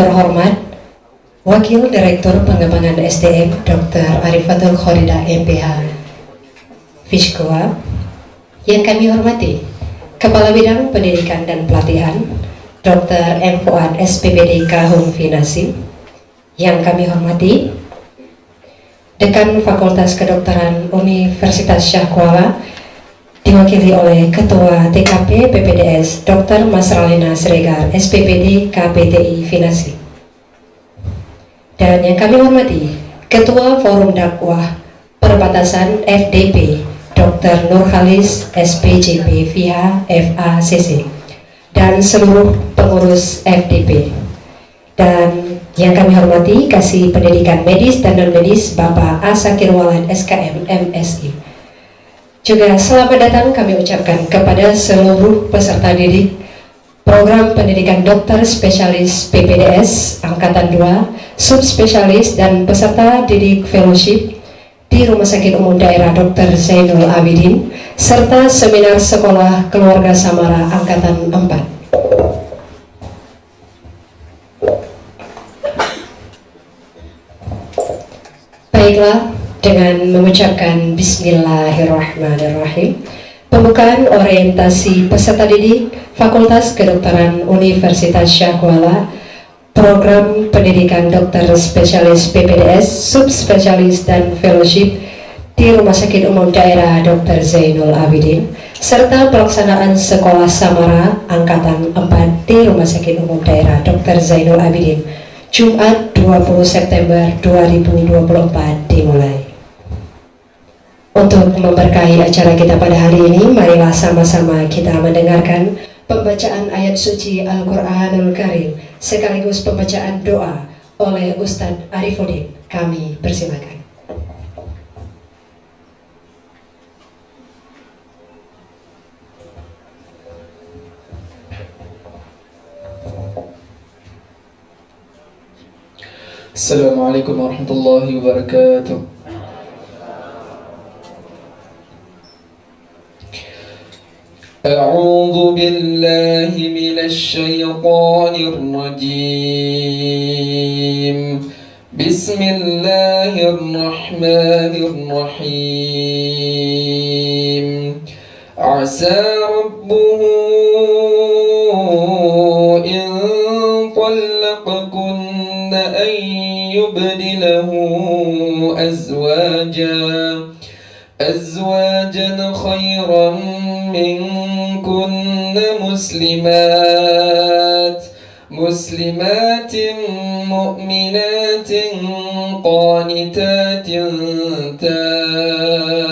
terhormat Wakil Direktur Pengembangan SDM Dr. Arifatul Khorida MPH Fiskoa, yang kami hormati Kepala Bidang Pendidikan dan Pelatihan Dr. M. Fuad SPPD Kahung Finasi, yang kami hormati Dekan Fakultas Kedokteran Universitas Syah Kuala diwakili oleh Ketua TKP PPDS Dr. Masralina Siregar SPPD KPTI Finasi, dan yang kami hormati Ketua Forum Dakwah Perbatasan FDP Dr. Nurhalis SPJP FIHA FACC, dan seluruh pengurus FDP, dan yang kami hormati Kasih Pendidikan Medis dan Non-Medis Bapak Asakir Walad SKM MSI. Juga selamat datang kami ucapkan kepada seluruh peserta didik Program Pendidikan Dokter Spesialis PPDS Angkatan 2, Subspesialis dan peserta didik fellowship di Rumah Sakit Umum Daerah Dr. Zainul Abidin, serta Seminar Sekolah Keluarga Samara Angkatan 4. Baiklah, dengan mengucapkan Bismillahirrahmanirrahim, pembukaan orientasi peserta didik Fakultas Kedokteran Universitas Syah Kuala, Program Pendidikan Dokter Spesialis PPDS, Subspesialis dan Fellowship di Rumah Sakit Umum Daerah Dr. Zainul Abidin, serta pelaksanaan Sekolah Samara Angkatan 4 di Rumah Sakit Umum Daerah Dr. Zainul Abidin, Jumat 20 September 2024 dimulai. Untuk memberkahi acara kita pada hari ini, marilah sama-sama kita mendengarkan pembacaan ayat suci Al-Quranul Karim sekaligus pembacaan doa oleh Ustadz Arifuddin. Kami persilakan. Assalamualaikum warahmatullahi wabarakatuh. أعوذ بالله من الشيطان الرجيم. بسم الله الرحمن الرحيم. عسى ربه إن طلقكن أن يبدله أزواجا خيرا منكن مسلمات مؤمنات قانتات تائبات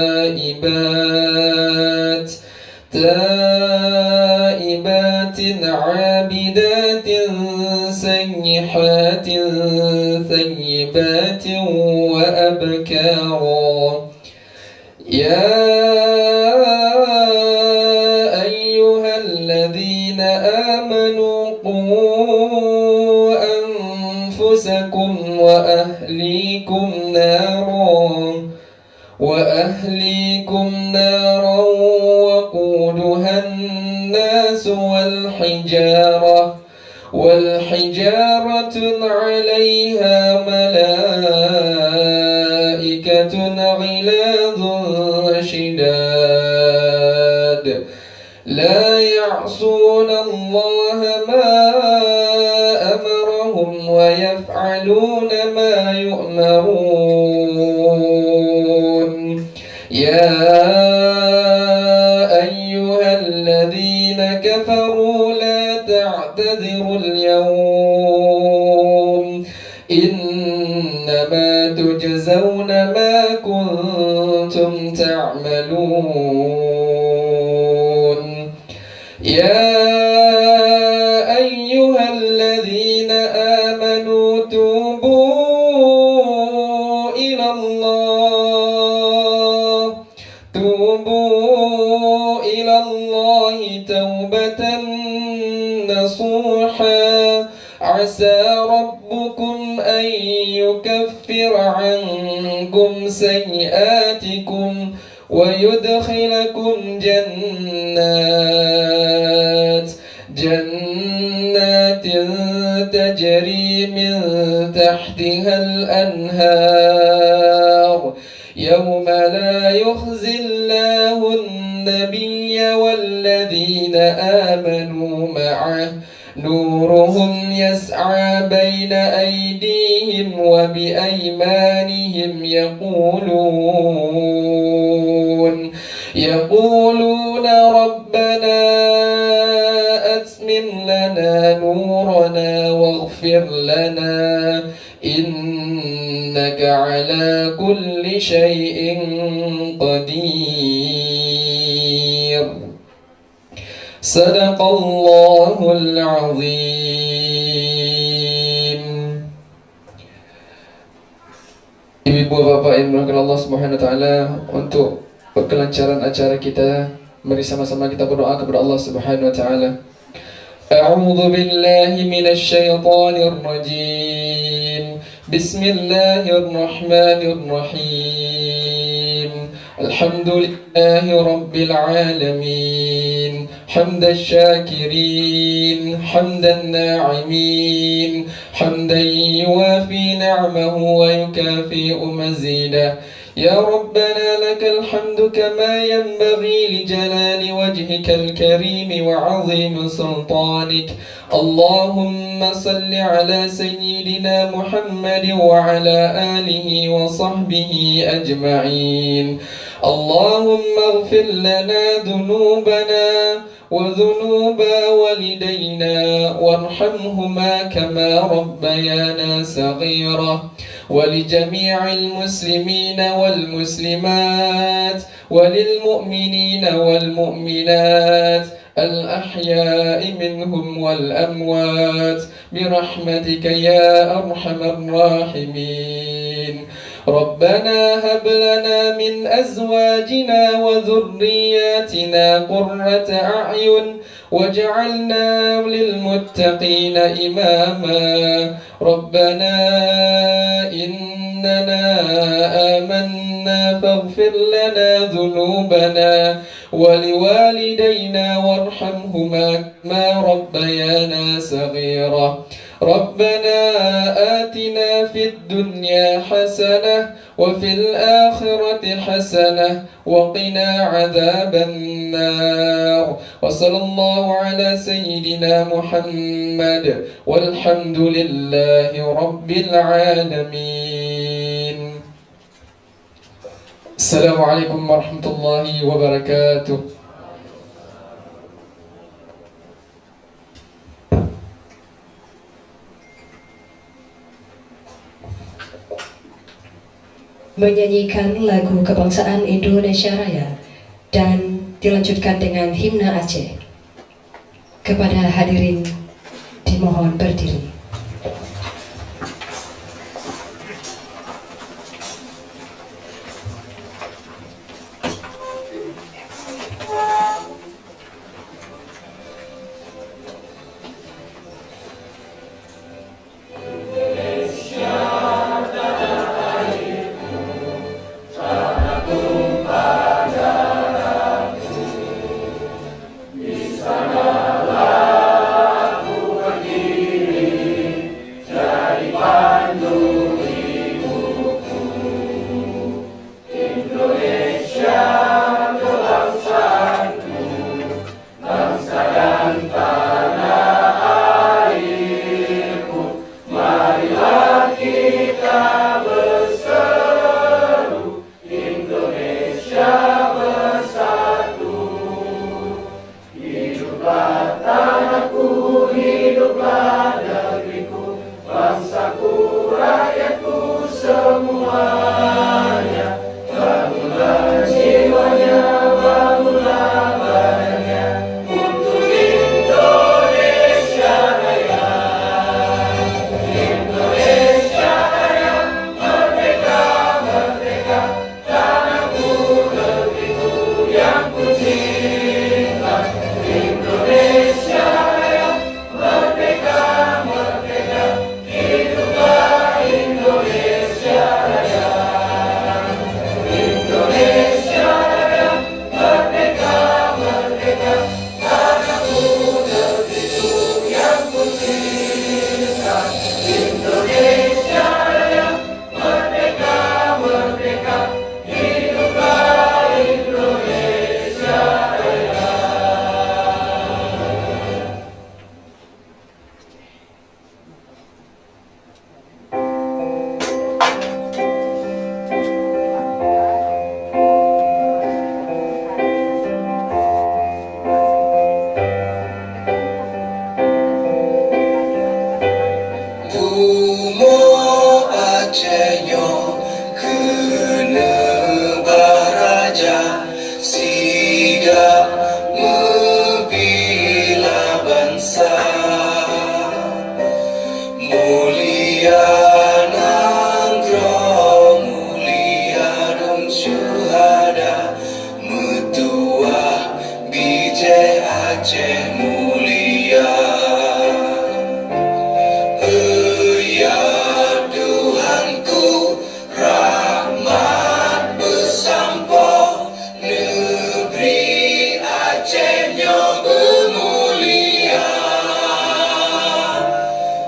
عابدات سيحات ثيبات وأبكارا. يا أيها الذين آمنوا قوا أنفسكم وأهليكم نارا وقودها الناس والحجارة عليها ملائكة غلاظ شداد لا يعصون الله ما أمرهم ويفعلون ما يؤمرون. يا أيها الذين كفروا لا تعتذروا اليوم إنما تجزون ما كنتم تعملون. يا أيها الذين آمنوا توبوا إلى الله توبة نصوحا. عسى ربكم أن يكفر عنكم سيئاتكم ويدخلكم جنات تجري من تحتها الأنهار يوم لا يخزي الله النبي والذين آمنوا معه نورهم يسعى بين أيديهم وبأيمانهم يقولون ربنا أتمم لنا نورنا واغفر لنا إنك على كل شيء قدير. صدق الله العظيم. Ibu bapak yang dimuliakan Allah Subhanahu wa taala, untuk kelancaran acara kita, mari sama-sama kita berdoa kepada Allah Subhanahu wa taala. A'udzu billahi minasy syaithanir rajim. Bismillahirrahmanirrahim. Alhamdulillahi rabbil alamin. Hamdan syakirin, hamdan na'imin, hamdan yuwafi ni'amahu wa yukafi'u mazidah. يا ربنا لك الحمد كما ينبغي لجلال وجهك الكريم وعظيم سلطانك. اللهم صل على سيدنا محمد وعلى آله وصحبه أجمعين. اللهم اغفر لنا ذنوبنا وذنوب والدينا وارحمهما كما ربيانا صغيرا، ولجميع المسلمين والمسلمات وللمؤمنين والمؤمنات الأحياء منهم والأموات برحمتك يا أرحم الراحمين. ربنا هب لنا من أزواجنا وذرياتنا قرة أعين واجعلنا للمتقين إماما. ربنا إننا آمنا فاغفر لنا ذنوبنا ولوالدينا وارحمهما كما ربيانا صغيرا. ربنا آتنا في الدنيا حسنة وفي الآخرة حسنة وقنا عذاب النار. وصلى الله على سيدنا محمد والحمد لله رب العالمين. السلام عليكم ورحمة الله وبركاته. Menyanyikan lagu kebangsaan Indonesia Raya dan dilanjutkan dengan himne Aceh. Kepada hadirin dimohon berdiri. Di sana aku berdiri. Tumo Acehnya kena baraja siga membela bangsa mulia nangro mulia dong syuhada mutua bije Aceh mulia. Ya Tuhanku, rahmat bersampo negeri Acehnya bermulia.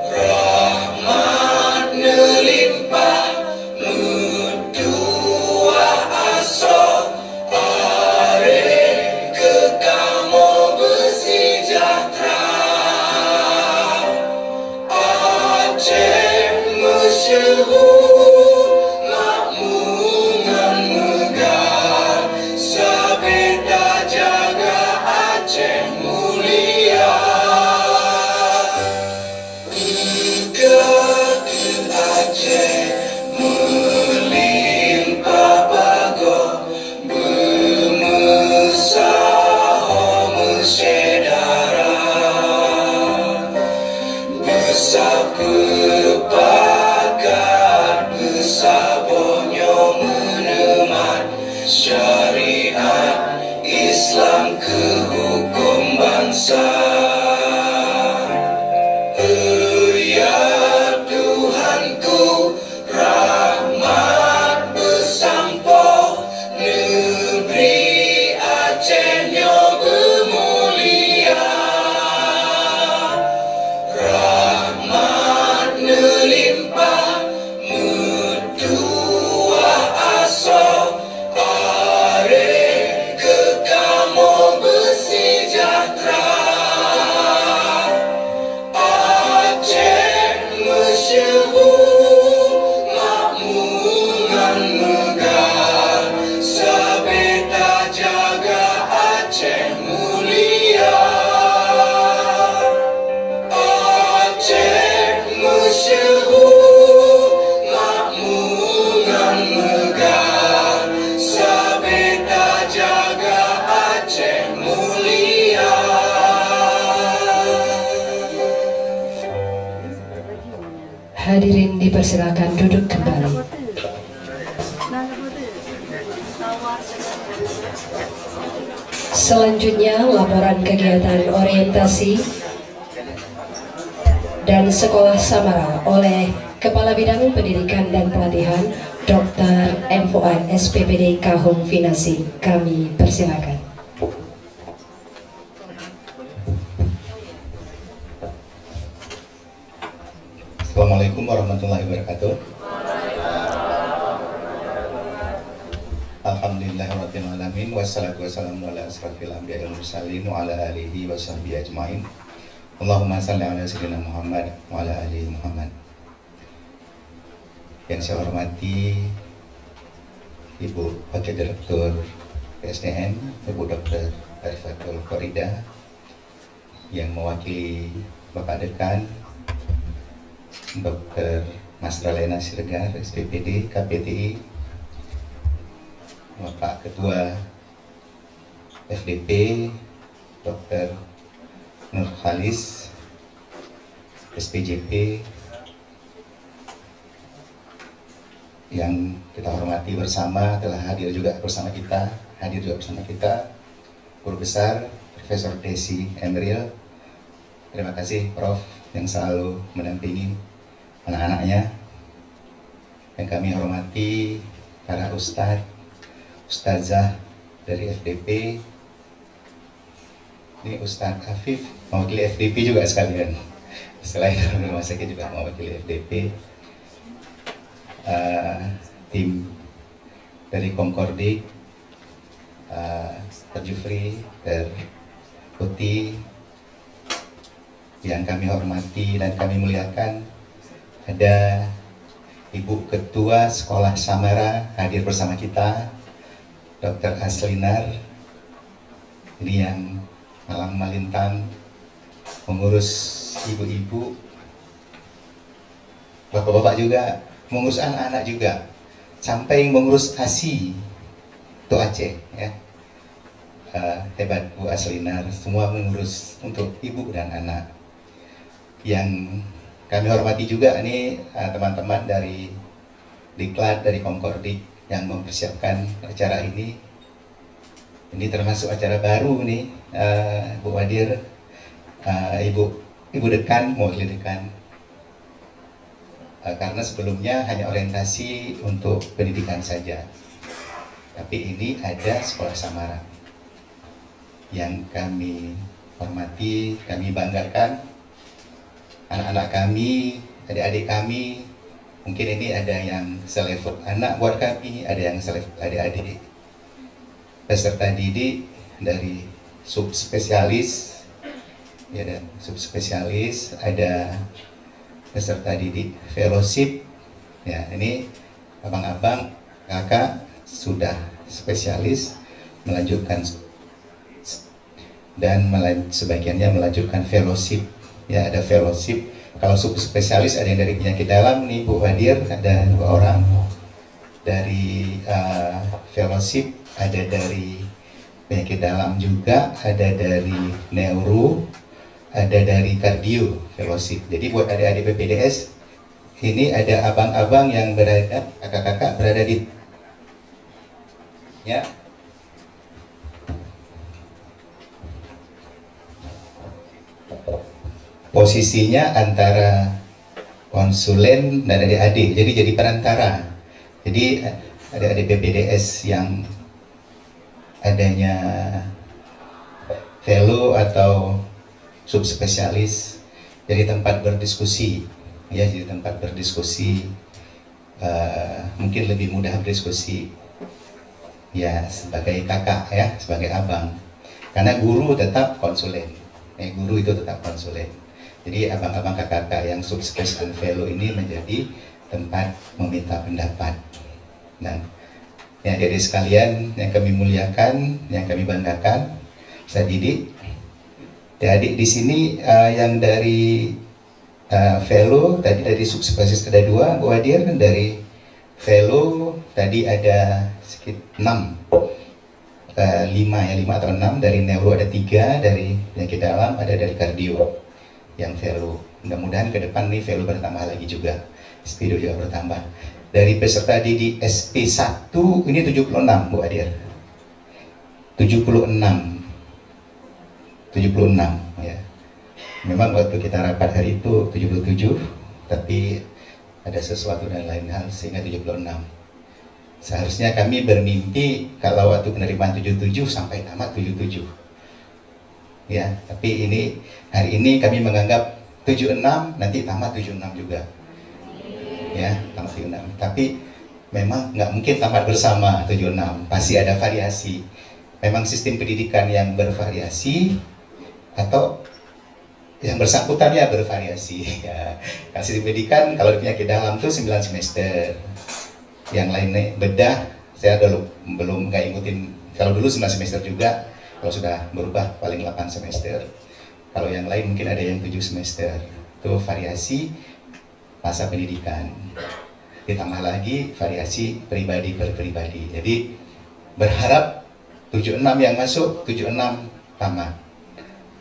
Rahmat melimpah mutua aso are kekamo bersejahtera. Aceh masyhur makmungan megah sabeda jaga Aceh mulia. Tegak Aceh melimpah bago bermesah mesedara besar berpakat bersabonyo menemat syariat Islam ke hukum bangsa. Ya Tuhanku, rahmat bersampo negeri Acehnya bermulia. Rahmat melimpah mutua aso are kekamo bersejahtera. Aceh masyhur makmungan megah sabeda jaga Aceh mulia. Aceh masyhur makmungan megah sabeda jaga Aceh mulia. Hadirin dipersilakan duduk kembali. Selanjutnya laporan kegiatan orientasi dan sekolah Samara oleh Kepala Bidang Pendidikan dan Pelatihan Dr. M. Fuad SPPD Kahung Finasi. Kami persilakan. Assalamualaikum warahmatullahi wabarakatuh. Alhamdulillahirabbil alamin wassalatu wassalamu ala asrofil anbiya'i wal mursalin wa ala alihi wa sahbihi ajmain. Allahumma shalli ala sayyidina Muhammad wa ala ali Muhammad. Yang saya hormati Ibu Wakil Direktur PSDN, Ibu Dr. Arifatul Korida, yang mewakili Bapak Dekan Dr. Mas Ralena Siregar, SPPD, KPTI, Bapak Ketua FDP, Dr. Nur Khalis, SPJP, yang kita hormati bersama telah hadir juga bersama kita, Guru Besar Profesor Desi Emril. Terima kasih Prof yang selalu mendampingi anak-anaknya. Yang kami hormati para ustazah dari FDP. Ini Ustadz Afif mewakili FDP juga sekalian. Selain rumah sakit juga mewakili FDP. Tim dari Komkordik, Terjufri, Terputi, yang kami hormati dan kami muliakan. Ada Ibu Ketua Sekolah Samara hadir bersama kita, Dr. Aslinar, ini yang malang malintang mengurus ibu-ibu bapak-bapak juga, mengurus anak-anak juga, sampai mengurus ASI itu Aceh ya. Hebat Bu Aslinar, semua mengurus untuk ibu dan anak. Yang kami hormati juga nih teman-teman dari Diklat, dari Komkordik yang mempersiapkan acara ini. Ini termasuk acara baru nih, Bu Wadir, Ibu Dekan, mewakili Dekan. Karena sebelumnya hanya orientasi untuk pendidikan saja. Tapi ini ada sekolah samara yang kami hormati, kami banggakan. Anak-anak kami, adik-adik kami, mungkin ini ada yang selevel anak buat kami, ada yang selevel adik-adik peserta didik dari subspesialis, ya, dan subspesialis, ada peserta didik fellowship, ya, ini abang-abang, kakak sudah spesialis melanjutkan dan sebagiannya melanjutkan fellowship, ya, ada fellowship. Kalau subspesialis ada yang dari penyakit dalam nih Bu Wadir, ada 2 orang dari fellowship, ada dari penyakit dalam juga, ada dari neuro, ada dari kardio fellowship. Jadi buat adik-adik PPDS ini ada abang-abang yang berada, kakak-kakak berada di, ya, posisinya antara konsulen dan adik-adik, jadi perantara. Jadi adik-adik PPDS yang adanya fellow atau subspesialis jadi tempat berdiskusi, ya, jadi tempat berdiskusi, mungkin lebih mudah berdiskusi, ya, sebagai kakak, ya, sebagai abang, karena guru tetap konsulen, guru itu tetap konsulen. Jadi abang-abang kakak-kakak yang subspesial fellow ini menjadi tempat meminta pendapat. Dan ya, dari sekalian yang kami muliakan, yang kami banggakan, saya didik, adik di sini yang dari fellow tadi dari subspesialis ada 2, Bu Wadir, dari fellow tadi ada sekitar 5 atau 6, dari neuro ada 3, dari penyakit dalam ada, dari kardio yang fellow. Mudah-mudahan ke depan nih fellow bertambah lagi juga, Spido juga bertambah. Dari peserta didik SP1 ini 76 Bu Adir, 76 ya. Memang waktu kita rapat hari itu 77, tapi ada sesuatu dan lain hal sehingga 76. Seharusnya kami bermimpi kalau waktu penerimaan 77 sampai tamat 77. Ya, tapi ini hari ini kami menganggap 76, nanti tamat 76 juga. Ya, tamat 76. Tapi memang nggak mungkin tamat bersama 76, pasti ada variasi. Memang sistem pendidikan yang bervariasi atau yang bersangkutannya bervariasi. Ya, kan sistem pendidikan kalau penyakit dalam tuh 9 semester. Yang lainnya bedah, saya belum nggak ikutin. Kalau dulu 9 semester juga, kalau sudah berubah paling 8 semester. Kalau yang lain mungkin ada yang 7 semester. Itu variasi masa pendidikan. Ditambah lagi variasi pribadi per pribadi. Jadi berharap 76 yang masuk, 76 tamat.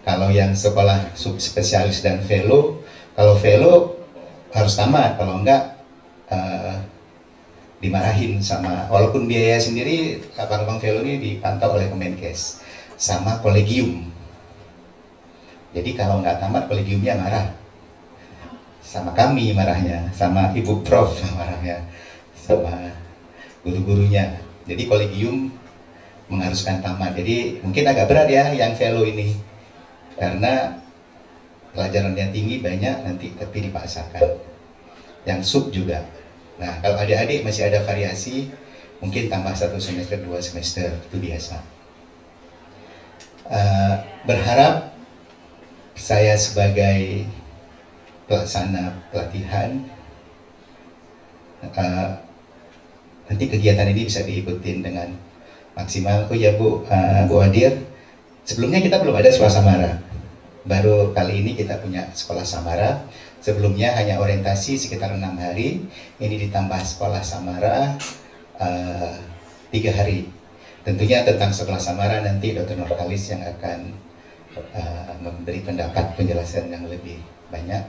Kalau yang sekolah subspesialis dan fellow, kalau fellow harus tamat, kalau enggak dimarahin sama, walaupun biaya sendiri abang-abang fellow ini dipantau oleh Kemenkes sama kolegium. Jadi kalau nggak tamat kolegiumnya marah, sama kami marahnya, sama ibu prof marahnya, sama guru-gurunya. Jadi kolegium mengharuskan tamat. Jadi mungkin agak berat ya yang fellow ini, karena pelajarannya tinggi banyak nanti, tapi dipaksakan. Yang sub juga. Nah, kalau adik-adik masih ada variasi, mungkin tambah 1 semester, 2 semester, itu biasa. Berharap saya sebagai pelaksana pelatihan, nanti kegiatan ini bisa diikutin dengan maksimal. Oh ya Bu, Bu Adir, sebelumnya kita belum ada sekolah samara. Baru kali ini kita punya sekolah samara. Sebelumnya hanya orientasi sekitar 6 hari, ini ditambah sekolah Samara 3 hari. Tentunya tentang sekolah Samara nanti Dr. Nurhalis yang akan memberi pendapat penjelasan yang lebih banyak.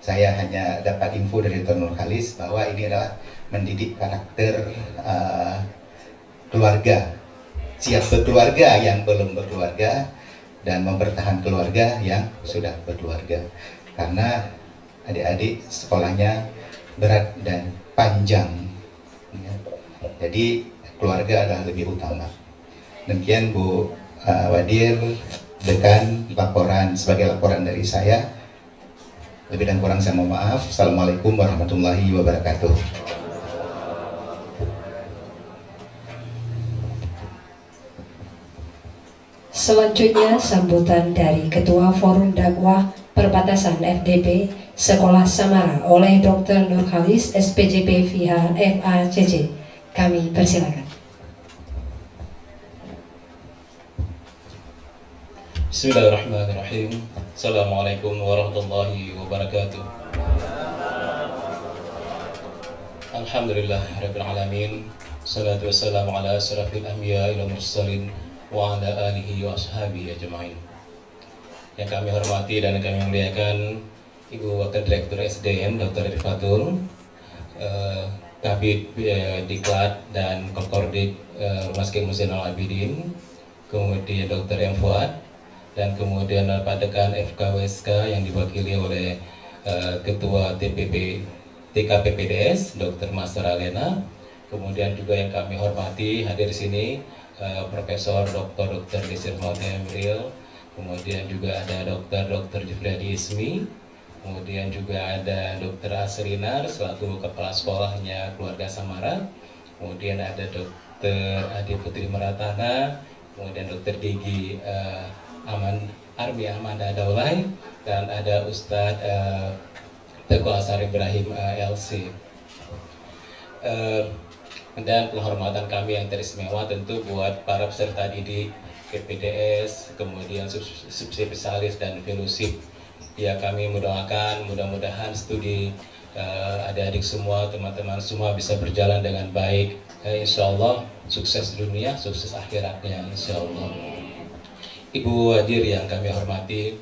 Saya hanya dapat info dari Dr. Nurhalis bahwa ini adalah mendidik karakter keluarga, siap berkeluarga yang belum berkeluarga, dan mempertahankan keluarga yang sudah berkeluarga. Karena adik-adik sekolahnya berat dan panjang, ya. Jadi keluarga adalah lebih utama. Demikian Bu Wadir, Dekan, sebagai laporan dari saya. Lebih dan kurang saya mohon maaf. Assalamualaikum warahmatullahi wabarakatuh. Selanjutnya sambutan dari Ketua Forum Dakwah Perbatasan FDP Sekolah Samara oleh Dr. Nurhalis SPJP FACC. Kami persilakan. Bismillahirrahmanirrahim. Assalamualaikum warahmatullahi wabarakatuh. Alhamdulillah rabbil alamin. Salatu wassalamu ala asyrafil anbiya'i wal mursalin wa ala alihi wa ashabihi ajma'in. Yang kami hormati dan kami muliakan Ibu Wakil Direktur SDM Dr. Rifatul, Kabid Diklat dan Kokordik Rumah Sakit Muslim Al-Abidin, kemudian Dr. M. Fuad, dan kemudian Pak Dekan FKWSK yang diwakili oleh Ketua TKPPDS Dr. Master Alena, kemudian juga yang kami hormati hadir di sini Profesor Dr. Desir Emril, kemudian juga ada Dr. Jufriyadi Ismi, kemudian juga ada Dr. Asrinar selaku Kepala Sekolahnya Keluarga Samara, kemudian ada Dr. Adi Putri Meratana, kemudian Dr. Digi Armi Amanda Daulay, dan ada Ustadz Teguh Asar Ibrahim LC. Dan penghormatan kami yang teristimewa tentu buat para peserta didik PPDS, kemudian subspesialis dan fellowship. Ya, kami mendoakan mudah-mudahan studi adik-adik semua, teman-teman semua bisa berjalan dengan baik. Insya Allah sukses dunia, sukses akhiratnya, insya Allah. Ibu hadir yang kami hormati,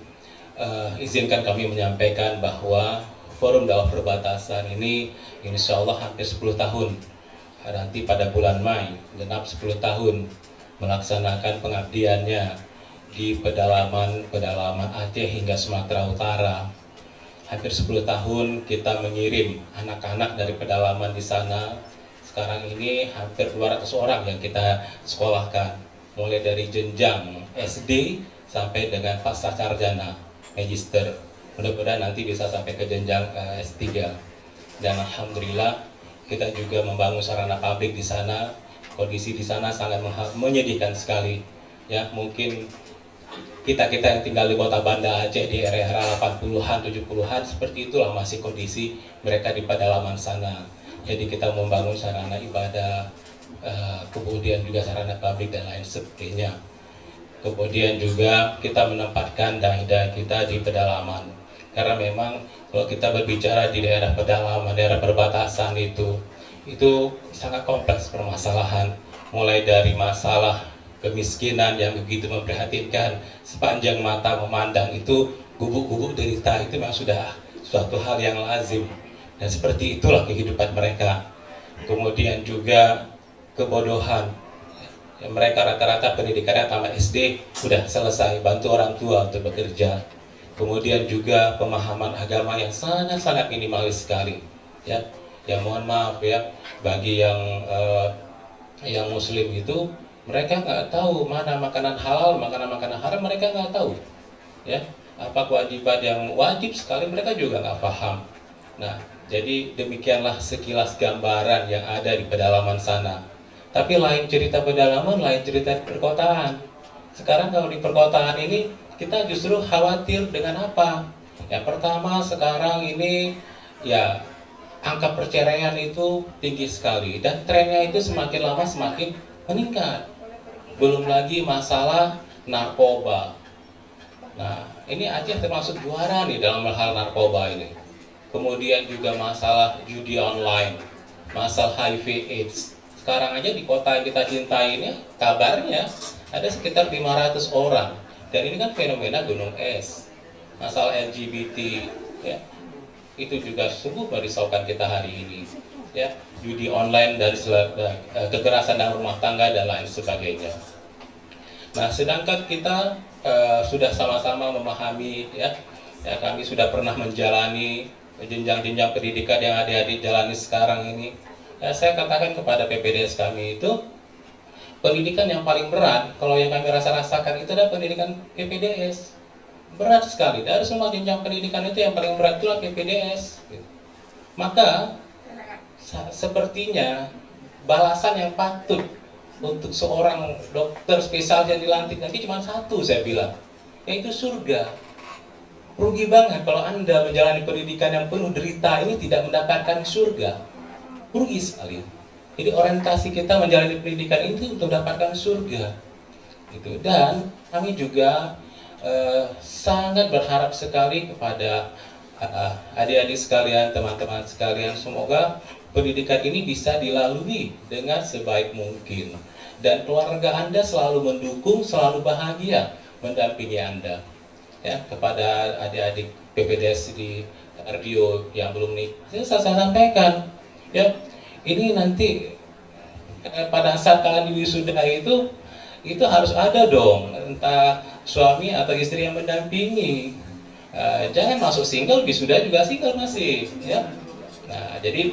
izinkan kami menyampaikan bahwa Forum Dakwah Perbatasan ini insya Allah hampir 10 tahun. Nanti pada bulan Mei genap 10 tahun melaksanakan pengabdiannya di pedalaman Aceh hingga Sumatera Utara. Hampir 10 tahun kita mengirim anak-anak dari pedalaman di sana. Sekarang ini hampir 200 orang yang kita sekolahkan, mulai dari jenjang SD sampai dengan pasca sarjana magister. Mudah-mudahan nanti bisa sampai ke jenjang S3. Dan alhamdulillah kita juga membangun sarana pabrik di sana. Kondisi di sana sangat menyedihkan sekali. Ya, mungkin kita yang tinggal di kota Banda Aceh di era 80-an, 70-an seperti itulah masih kondisi mereka di pedalaman sana. Jadi kita membangun sarana ibadah, kemudian juga sarana pabrik dan lain sebagainya. Kemudian juga kita menempatkan dai-dai kita di pedalaman. Karena memang kalau kita berbicara di daerah pedalaman, daerah perbatasan itu sangat kompleks permasalahan. Mulai dari masalah kemiskinan yang begitu memprihatinkan, sepanjang mata memandang itu gubuk-gubuk derita, itu memang sudah suatu hal yang lazim. Dan seperti itulah kehidupan mereka. Kemudian juga kebodohan. Mereka rata-rata pendidikannya tamat SD sudah selesai, bantu orang tua untuk bekerja. Kemudian juga pemahaman agama yang sangat-sangat minimalis sekali. Ya, mohon maaf ya, bagi yang Muslim itu mereka nggak tahu mana makanan halal, makanan haram mereka nggak tahu. Ya, apa kewajiban yang wajib sekali mereka juga nggak paham. Nah, jadi demikianlah sekilas gambaran yang ada di pedalaman sana. Tapi lain cerita pedalaman, lain cerita perkotaan. Sekarang kalau di perkotaan ini kita justru khawatir dengan apa? Yang pertama sekarang ini ya angka perceraian itu tinggi sekali dan trennya itu semakin lama semakin meningkat. Belum lagi masalah narkoba. Nah, ini Aceh termasuk juara nih dalam hal narkoba ini. kemudian juga masalah judi online, masalah HIV/AIDS. Sekarang aja di kota yang kita cintai ini kabarnya ada sekitar 500 orang, dan ini kan fenomena gunung es. Masalah LGBT, ya, itu juga sungguh merisaukan kita hari ini, ya, judi online dan kekerasan dalam rumah tangga dan lain sebagainya. Nah, sedangkan kita sudah sama-sama memahami, ya, kami sudah pernah menjalani jenjang-jenjang pendidikan yang adik-adik jalani sekarang ini. Saya katakan kepada PPDS kami itu, pendidikan yang paling berat, kalau yang kami rasakan itu adalah pendidikan PPDS. Berat sekali, dari semua jenjang pendidikan itu yang paling berat itulah PPDS. Maka, sepertinya balasan yang patut untuk seorang dokter spesialis yang dilantik nanti cuma satu, saya bilang, yaitu surga. Rugi banget kalau Anda menjalani pendidikan yang penuh derita ini tidak mendapatkan surga. Rugi sekali. Jadi orientasi kita menjalani pendidikan itu untuk mendapatkan surga. Gitu. Dan kami juga sangat berharap sekali kepada adik-adik sekalian, teman-teman sekalian, semoga pendidikan ini bisa dilalui dengan sebaik mungkin. Dan keluarga Anda selalu mendukung, selalu bahagia mendampingi Anda. Ya, kepada adik-adik PPDS di radio yang belum nikah, saya sampaikan, ya, ini nanti pada saat kalian wisuda itu harus ada dong, entah suami atau istri yang mendampingi. Jangan masuk single, wisuda juga single masih, ya. Nah, jadi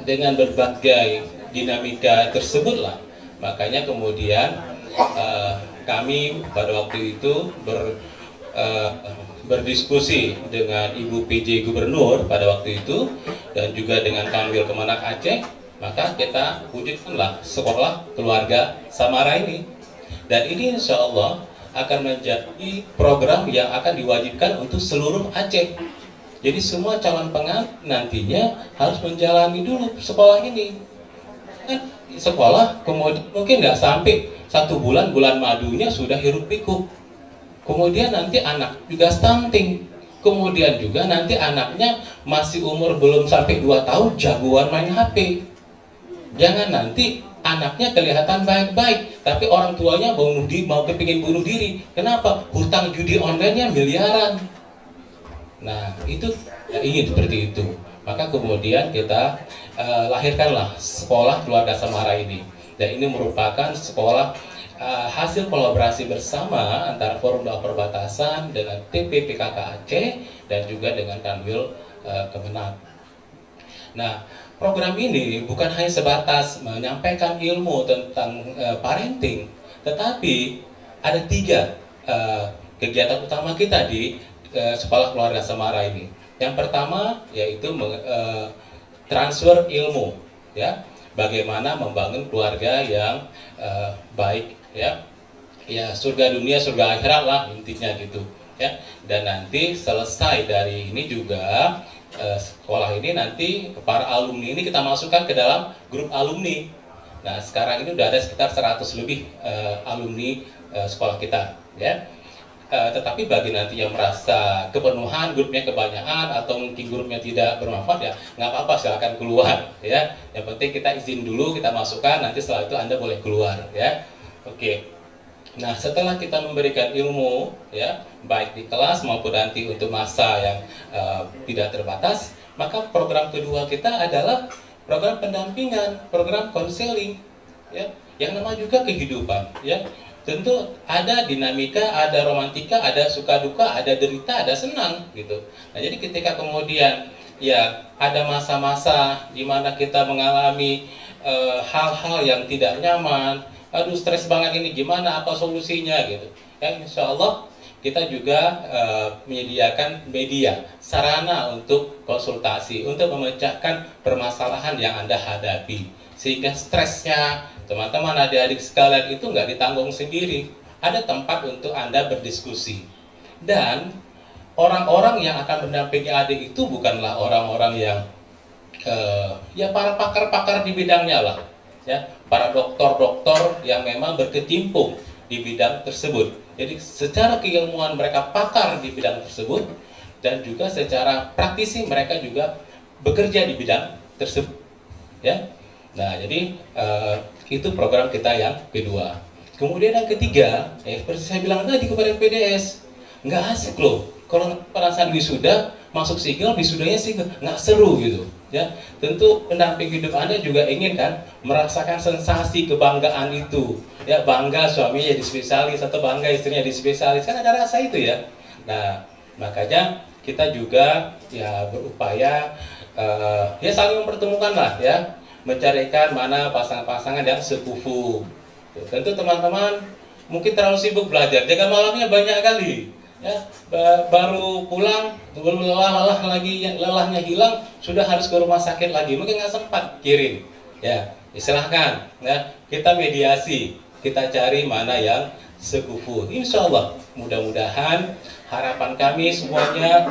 dengan berbagai dinamika tersebutlah, makanya kemudian kami pada waktu itu berdiskusi dengan Ibu PJ Gubernur pada waktu itu dan juga dengan Kanwil Kemenak Aceh, maka kita wujudkanlah sekolah keluarga Samara ini, dan ini insya Allah akan menjadi program yang akan diwajibkan untuk seluruh Aceh. Jadi semua calon pengantin nantinya harus menjalani dulu sekolah ini. Kan sekolah kemudian mungkin nggak sampai 1 bulan, bulan madunya sudah hiruk pikuk. Kemudian nanti anak juga stunting. Kemudian juga nanti anaknya masih umur belum sampai 2 tahun jagoan main HP. Jangan nanti anaknya kelihatan baik-baik, tapi orang tuanya mau kepingin bunuh diri. Kenapa? Hutang judi online-nya miliaran. Nah, itu ingin seperti itu. Maka kemudian kita lahirkanlah sekolah keluarga Samara ini. Dan ini merupakan sekolah hasil kolaborasi bersama antara Forum Dakwah Perbatasan dengan TP PKK Aceh dan juga dengan Kanwil Kemenak. Nah, program ini bukan hanya sebatas menyampaikan ilmu tentang parenting, tetapi ada 3 kegiatan utama kita di sekolah keluarga Samara ini. Yang pertama yaitu transfer ilmu, ya, bagaimana membangun keluarga yang baik, ya, surga dunia surga akhirat lah intinya gitu, ya. Dan nanti selesai dari ini juga sekolah ini nanti para alumni ini kita masukkan ke dalam grup alumni. Nah, sekarang ini udah ada sekitar 100 lebih alumni sekolah kita, ya. Tetapi bagi nanti yang merasa kepenuhan, grupnya kebanyakan atau mungkin grupnya tidak bermanfaat, ya nggak apa-apa, silakan keluar, ya. Yang penting kita izin dulu, kita masukkan, nanti setelah itu Anda boleh keluar, ya. Oke. Nah, setelah kita memberikan ilmu, ya, baik di kelas maupun nanti untuk masa yang tidak terbatas, maka program kedua kita adalah program pendampingan, program konseling, ya, yang namanya juga kehidupan, ya. Tentu ada dinamika, ada romantika, ada suka duka, ada derita, ada senang gitu. Nah, jadi ketika kemudian ya ada masa-masa di mana kita mengalami hal-hal yang tidak nyaman, aduh stres banget ini, gimana, apa solusinya gitu. Ya, insya Allah kita juga menyediakan media, sarana untuk konsultasi, untuk memecahkan permasalahan yang Anda hadapi. Sehingga stresnya teman-teman adik-adik sekalian itu nggak ditanggung sendiri. Ada tempat untuk Anda berdiskusi. Dan orang-orang yang akan mendampingi adik itu bukanlah orang-orang yang ya para pakar-pakar di bidangnya lah, ya, para dokter-dokter yang memang berkecimpung di bidang tersebut. Jadi secara keilmuan mereka pakar di bidang tersebut, dan juga secara praktisi mereka juga bekerja di bidang tersebut, ya. Nah, jadi itu program kita yang kedua. Kemudian yang ketiga, seperti saya bilang tadi kepada PDS, nggak asik loh kalau perasaan wisuda masuk sigil, wisudanya sih nggak seru gitu, ya. Tentu pendamping hidup Anda juga ingin kan merasakan sensasi kebanggaan itu, ya, bangga suaminya jadi spesialis atau bangga istrinya jadi spesialis, kan ada rasa itu ya. Nah, makanya kita juga ya berupaya ya saling mempertemukan lah, ya, mencarikan mana pasangan-pasangan yang sekufu. Tentu teman-teman mungkin terlalu sibuk belajar, jaga malamnya banyak kali, ya, baru pulang belum lelah lagi, lelahnya hilang sudah harus ke rumah sakit lagi, mungkin nggak sempat kirim, ya. Silahkan, ya, kita mediasi, kita cari mana yang sekufu. Insya Allah, mudah-mudahan harapan kami semuanya,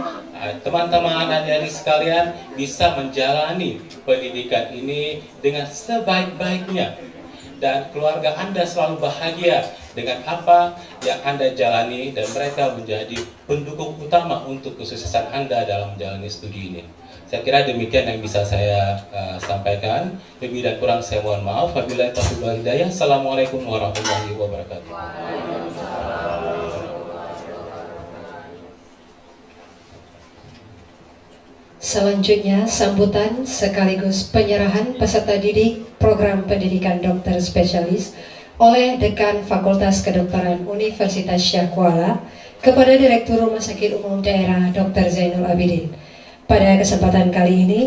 teman-teman adik-adik sekalian bisa menjalani pendidikan ini dengan sebaik-baiknya, dan keluarga Anda selalu bahagia dengan apa yang Anda jalani, dan mereka menjadi pendukung utama untuk kesuksesan Anda dalam menjalani studi ini. Saya kira demikian yang bisa saya sampaikan. Lebih dan kurang saya mohon maaf. Wabillahi taufiq wal hidayah. Assalamualaikum warahmatullahi wabarakatuh. Selanjutnya, sambutan sekaligus penyerahan peserta didik program pendidikan dokter spesialis oleh Dekan Fakultas Kedokteran Universitas Syekh Kuala kepada Direktur Rumah Sakit Umum Daerah Dr. Zainul Abidin. Pada kesempatan kali ini,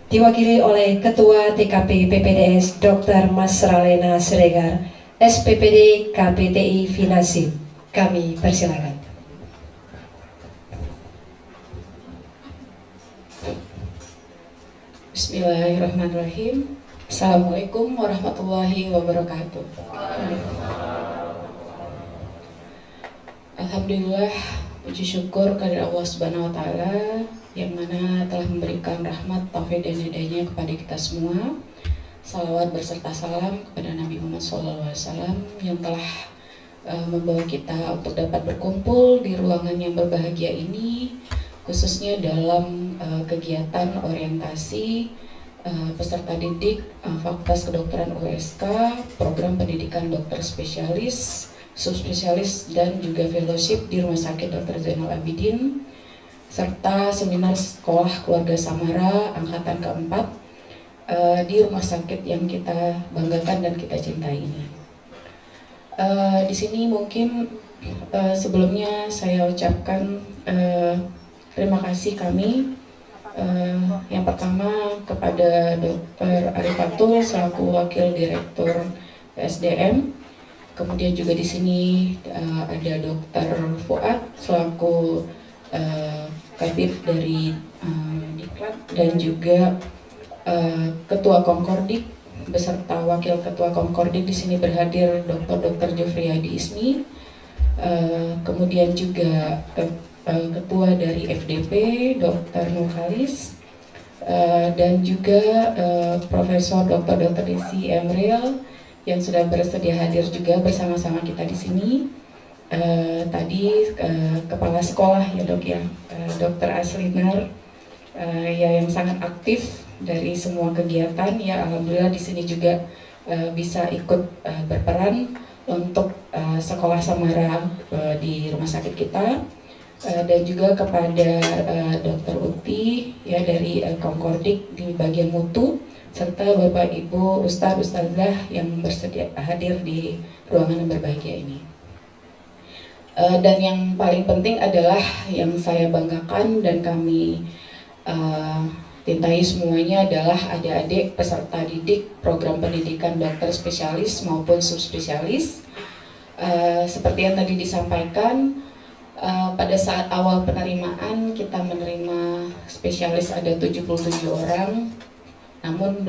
diwakili oleh Ketua TKP PPDS Dr. Masralena Siregar, SPPD KPTI Finasi. Kami persilakan. Bismillahirrahmanirrahim. Assalamualaikum warahmatullahi wabarakatuh. Alhamdulillah, puji syukur kepada Allah Subhanahu wa Ta'ala yang mana telah memberikan rahmat, taufik dan hidayahnya kepada kita semua. Salawat berserta salam kepada Nabi Muhammad SAW yang telah membawa kita untuk dapat berkumpul di ruangan yang berbahagia ini, khususnya dalam kegiatan orientasi peserta didik Fakultas Kedokteran USK, program pendidikan dokter spesialis, subspesialis dan juga fellowship di Rumah Sakit Dr. Zainul Abidin, serta seminar sekolah keluarga Samara angkatan keempat di rumah sakit yang kita banggakan dan kita cintai ini. Di sini mungkin sebelumnya saya ucapkan terima kasih kami yang pertama kepada Dr. Arifatul selaku Wakil Direktur PSDM, kemudian juga di sini ada Dr. Fuad selaku Kabid dari Diklat, dan juga Ketua Komkordik beserta Wakil Ketua Komkordik di sini berhadir Dr. Jufriyadi Ismi, kemudian juga Ketua dari FDP Dr. Nurhalis, dan juga Profesor Dr. Desi Emril yang sudah bersedia hadir juga bersama-sama kita di sini. Tadi Kepala Sekolah ya Dok ya, Dr. Aslinar ya yang sangat aktif dari semua kegiatan ya. Alhamdulillah di sini juga bisa ikut berperan untuk sekolah Samara di rumah sakit kita. Dan juga kepada Dr. Uti ya dari Komkordik di bagian mutu, serta Bapak Ibu Ustadzah yang bersedia hadir di ruangan yang berbahagia ini. Dan yang paling penting adalah yang saya banggakan dan kami cintai semuanya adalah adik-adik peserta didik program pendidikan dokter spesialis maupun subspesialis. Seperti yang tadi disampaikan, pada saat awal penerimaan kita menerima spesialis ada 77 orang, namun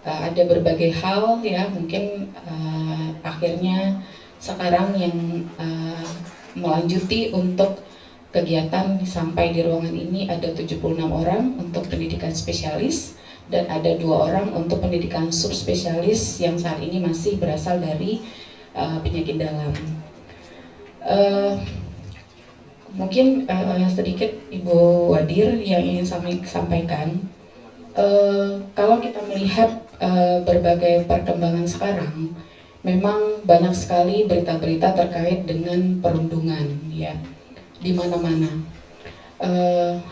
ada berbagai hal ya, mungkin akhirnya sekarang yang melanjuti untuk kegiatan sampai di ruangan ini ada 76 orang untuk pendidikan spesialis, dan ada 2 orang untuk pendidikan subspesialis yang saat ini masih berasal dari penyakit dalam. mungkin sedikit Ibu Wadir yang ingin sampaikan. Kalau kita melihat berbagai perkembangan sekarang, memang banyak sekali berita-berita terkait dengan perundungan, ya, di mana-mana.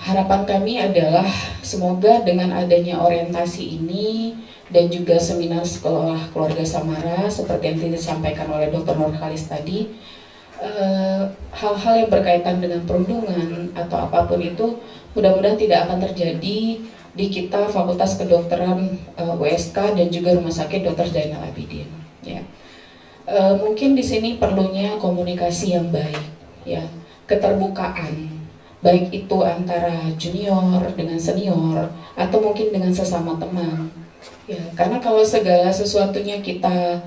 Harapan kami adalah semoga dengan adanya orientasi ini dan juga seminar sekolah keluarga Samara seperti yang disampaikan oleh Dr. Nurkhalis tadi, hal-hal yang berkaitan dengan perundungan atau apapun itu mudah-mudahan tidak akan terjadi di kita Fakultas Kedokteran USK dan juga Rumah Sakit Dr. Zainal Abidin. Ya. Mungkin di sini perlunya komunikasi yang baik, ya, keterbukaan, baik itu antara junior dengan senior atau mungkin dengan sesama teman. Ya, karena kalau segala sesuatunya kita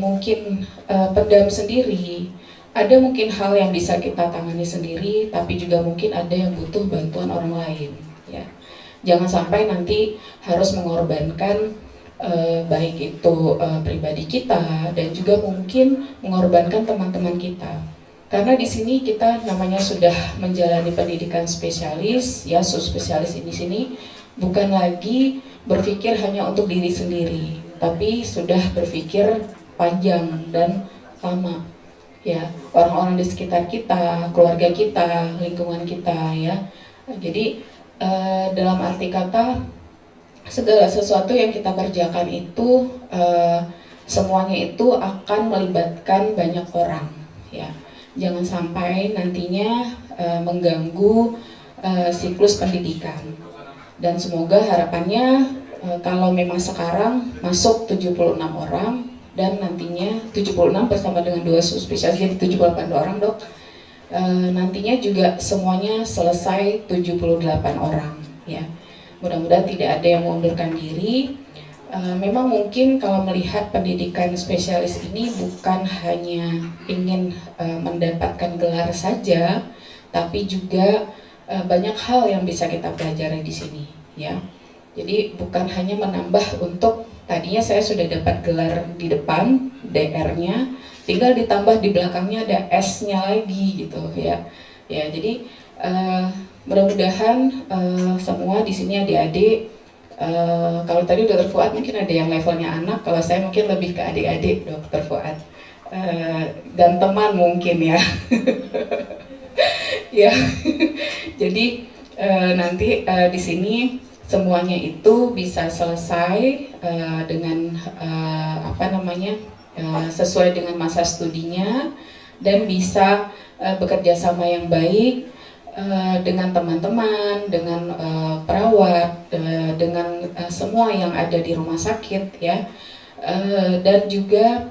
mungkin pendam sendiri, ada mungkin hal yang bisa kita tangani sendiri, tapi juga mungkin ada yang butuh bantuan orang lain. Ya. Jangan sampai nanti harus mengorbankan baik itu pribadi kita dan juga mungkin mengorbankan teman-teman kita. Karena di sini kita namanya sudah menjalani pendidikan spesialis, ya, subspesialis di sini bukan lagi berpikir hanya untuk diri sendiri, tapi sudah berpikir panjang dan lama. Ya, orang-orang di sekitar kita, keluarga kita, lingkungan kita, ya. Jadi dalam arti kata segala sesuatu yang kita kerjakan itu semuanya itu akan melibatkan banyak orang, ya. Jangan sampai nantinya mengganggu siklus pendidikan. Dan semoga harapannya kalau memang sekarang masuk 76 orang dan nantinya 76 bersama dengan 2 subspesialis jadi 78 orang, Dok. Nantinya juga semuanya selesai 78 orang, ya. Mudah-mudahan tidak ada yang mengundurkan diri. Memang mungkin kalau melihat pendidikan spesialis ini bukan hanya ingin mendapatkan gelar saja, tapi juga banyak hal yang bisa kita pelajari di sini, ya. Jadi bukan hanya menambah untuk tadinya saya sudah dapat gelar di depan DR-nya, tinggal ditambah di belakangnya ada S-nya lagi gitu, ya. Ya, jadi mudah-mudahan semua di sini adik-adik, kalau tadi Dr. Fuad mungkin ada yang levelnya anak, kalau saya mungkin lebih ke adik-adik Dr. Fuad dan teman mungkin, ya. Ya, jadi nanti di sini semuanya itu bisa selesai dengan sesuai dengan masa studinya dan bisa bekerja sama yang baik dengan teman-teman, dengan perawat, dengan semua yang ada di rumah sakit, ya, dan juga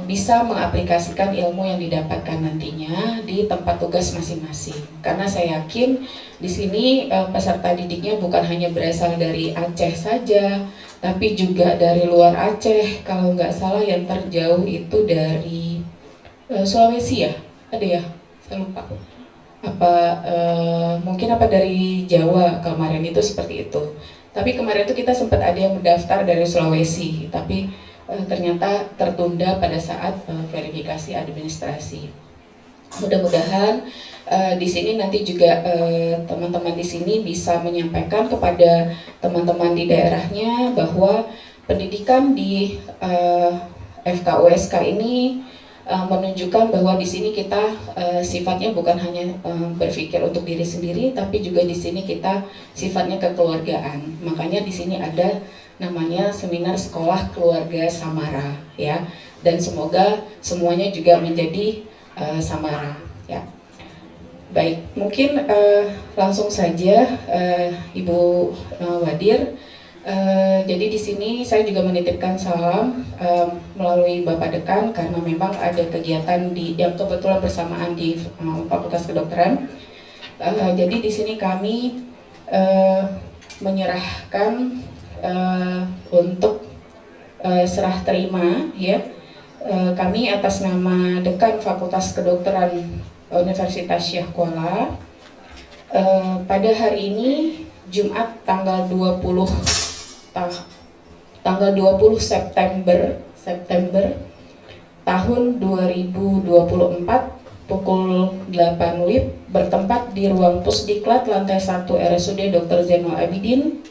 bisa mengaplikasikan ilmu yang didapatkan nantinya di tempat tugas masing-masing. Karena saya yakin di sini peserta didiknya bukan hanya berasal dari Aceh saja, tapi juga dari luar Aceh. Kalau nggak salah yang terjauh itu dari Sulawesi, ya, ada ya, saya lupa. Mungkin dari Jawa kemarin itu seperti itu. Tapi kemarin itu kita sempat ada yang mendaftar dari Sulawesi, tapi ternyata tertunda pada saat verifikasi administrasi. Mudah-mudahan di sini nanti juga teman-teman di sini bisa menyampaikan kepada teman-teman di daerahnya bahwa pendidikan di FKUSK ini menunjukkan bahwa di sini kita sifatnya bukan hanya berpikir untuk diri sendiri, tapi juga di sini kita sifatnya kekeluargaan. Makanya di sini ada namanya seminar sekolah keluarga Samara, ya. Dan semoga semuanya juga menjadi Samara, ya. Baik, mungkin langsung saja Ibu Wadir. Jadi di sini saya juga menitipkan salam melalui Bapak Dekan karena memang ada kegiatan yang kebetulan bersamaan di Fakultas Kedokteran. Jadi di sini kami menyerahkan untuk serah terima, ya, kami atas nama Dekan Fakultas Kedokteran Universitas Syekh Kuala pada hari ini Jumat tanggal 20 September tahun 2024 pukul 8 WIB bertempat di ruang Pusdiklat lantai 1 RSUD Dr. Zainal Abidin.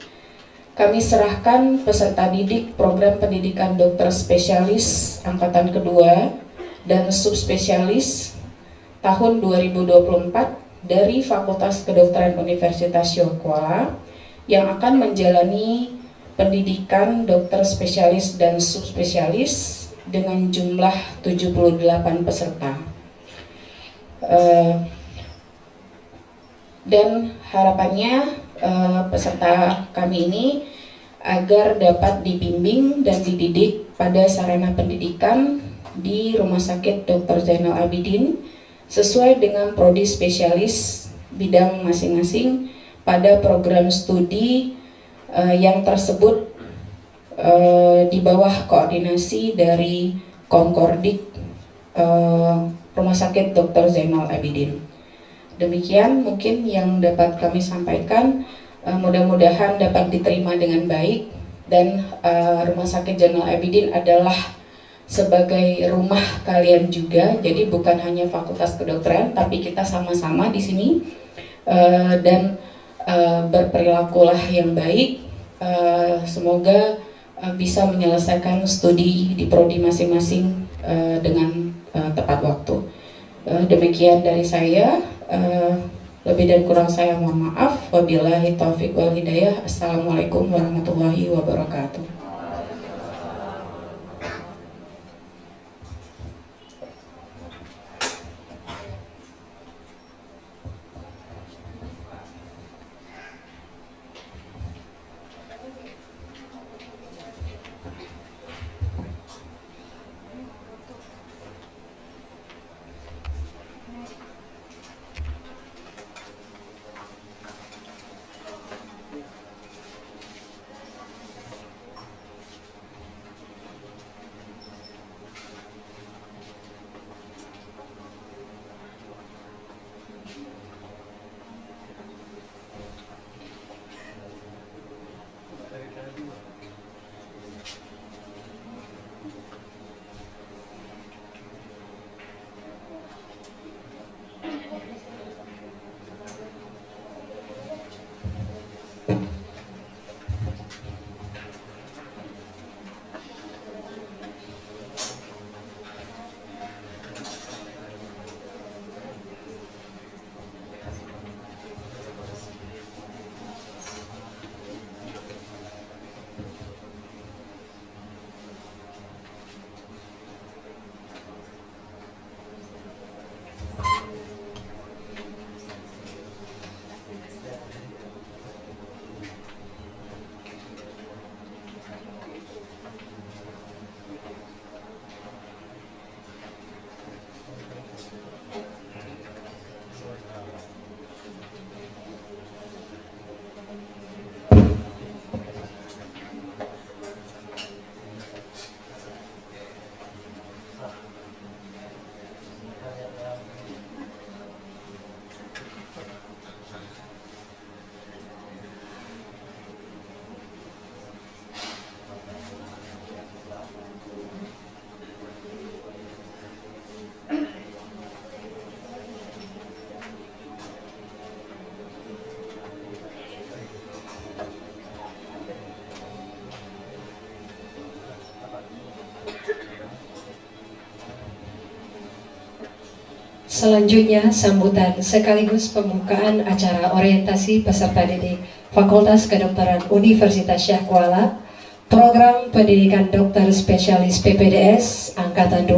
Kami serahkan peserta didik program pendidikan dokter spesialis angkatan kedua dan subspesialis tahun 2024 dari Fakultas Kedokteran Universitas Syahkuala yang akan menjalani pendidikan dokter spesialis dan subspesialis dengan jumlah 78 peserta. Dan harapannya peserta kami ini agar dapat dibimbing dan dididik pada sarana pendidikan di Rumah Sakit Dr. Zainal Abidin sesuai dengan prodi spesialis bidang masing-masing pada program studi yang tersebut di bawah koordinasi dari Konkordik Rumah Sakit Dr. Zainal Abidin. Demikian mungkin yang dapat kami sampaikan, mudah-mudahan dapat diterima dengan baik, dan Rumah Sakit Zainal Abidin adalah sebagai rumah kalian juga, jadi bukan hanya fakultas kedokteran, tapi kita sama-sama di sini dan berperilakulah yang baik. Semoga bisa menyelesaikan studi di prodi masing-masing dengan tepat waktu. Demikian dari saya. Lebih dan kurang saya mohon maaf. Wabillahi taufiq wal hidayah. Assalamualaikum warahmatullahi wabarakatuh. Selanjutnya, sambutan sekaligus pembukaan acara orientasi peserta didik Fakultas Kedokteran Universitas Syahkuala, Program Pendidikan Dokter Spesialis PPDS Angkatan 2,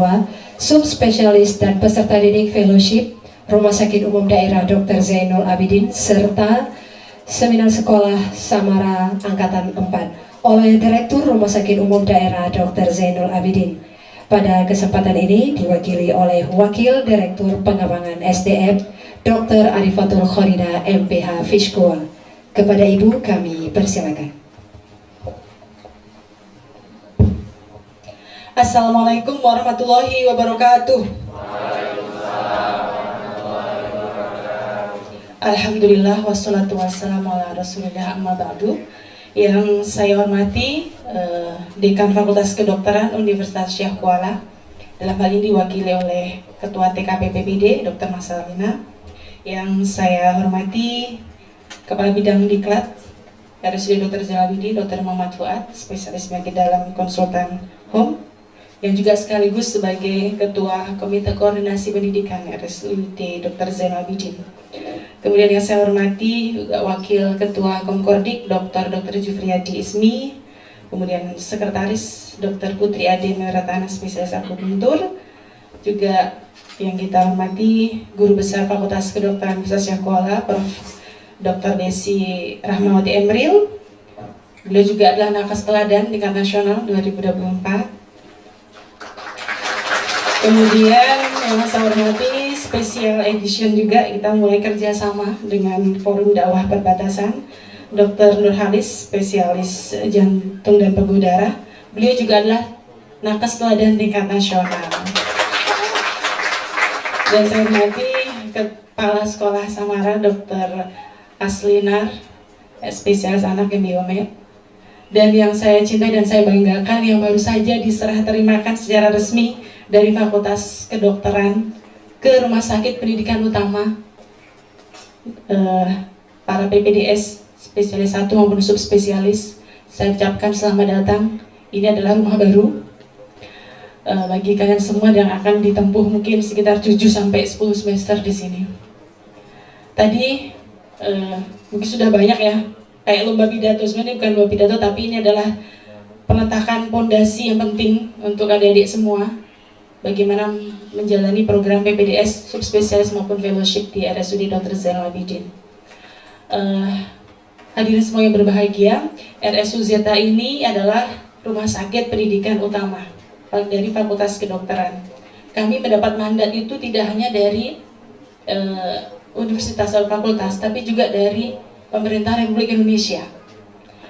Subspesialis dan peserta didik Fellowship Rumah Sakit Umum Daerah Dr. Zainal Abidin, serta Seminar Sekolah Samara Angkatan 4 oleh Direktur Rumah Sakit Umum Daerah Dr. Zainal Abidin. Pada kesempatan ini diwakili oleh Wakil Direktur Pengembangan SDM Dr. Arifatul Khorida MPH Fishkual. Kepada Ibu kami persilakan. Assalamualaikum warahmatullahi wabarakatuh. Alhamdulillah wassalatu wassalamu ala rasulillah amma ba'du. Yang saya hormati Dekan Fakultas Kedokteran Universitas Syahkuala, Dalam hal ini diwakili oleh Ketua TKP PPD Dr. Masalina. Yang saya hormati Kepala Bidang Diklat RSUD Dr. Zainal Abidin, Dr. Muhammad Fuad, spesialis penyakit dalam konsultan home, yang juga sekaligus sebagai Ketua Komite Koordinasi Pendidikan RSUD Dr. Zainal Abidin. Kemudian yang saya hormati juga Wakil Ketua Komkordik Dr. Jufriyadi Ismi, kemudian Sekretaris Dr. Putri Ade Meratana, spesialis akupuntur, juga yang kita hormati Guru Besar Fakultas Kedokteran Universitas Kuala, Prof. Dr. Desi Rahmawati Emril. Beliau juga adalah nakas teladan tingkat nasional 2024. Kemudian yang saya hormati special edition juga, kita mulai kerjasama dengan Forum Dakwah Perbatasan Dr. Nurhalis, spesialis jantung dan pembuluh darah. Beliau juga adalah nakas teladan tingkat nasional. Dan saya hormati Kepala Sekolah Samara Dr. Aslinar, spesialis anak yang biomed. Dan yang saya cintai dan saya banggakan, yang baru saja diserah terimakan secara resmi dari Fakultas Kedokteran ke Rumah Sakit Pendidikan Utama para PPDS spesialis 1 maupun subspesialis. Saya ucapkan selamat datang. Ini adalah rumah baru bagi kalian semua yang akan ditempuh mungkin sekitar 7-10 semester di sini. Tadi mungkin sudah banyak ya, kayak lomba pidato. Sebenarnya bukan lomba pidato, tapi ini adalah peletakan pondasi yang penting untuk adik-adik semua, bagaimana menjalani program PPDS subspesialis maupun fellowship di RSUD Dr. Zainal Abidin. Hadirin semua yang berbahagia, RSUZ ini adalah rumah sakit pendidikan utama dari Fakultas Kedokteran. Kami mendapat mandat itu tidak hanya dari universitas atau fakultas, tapi juga dari pemerintah Republik Indonesia.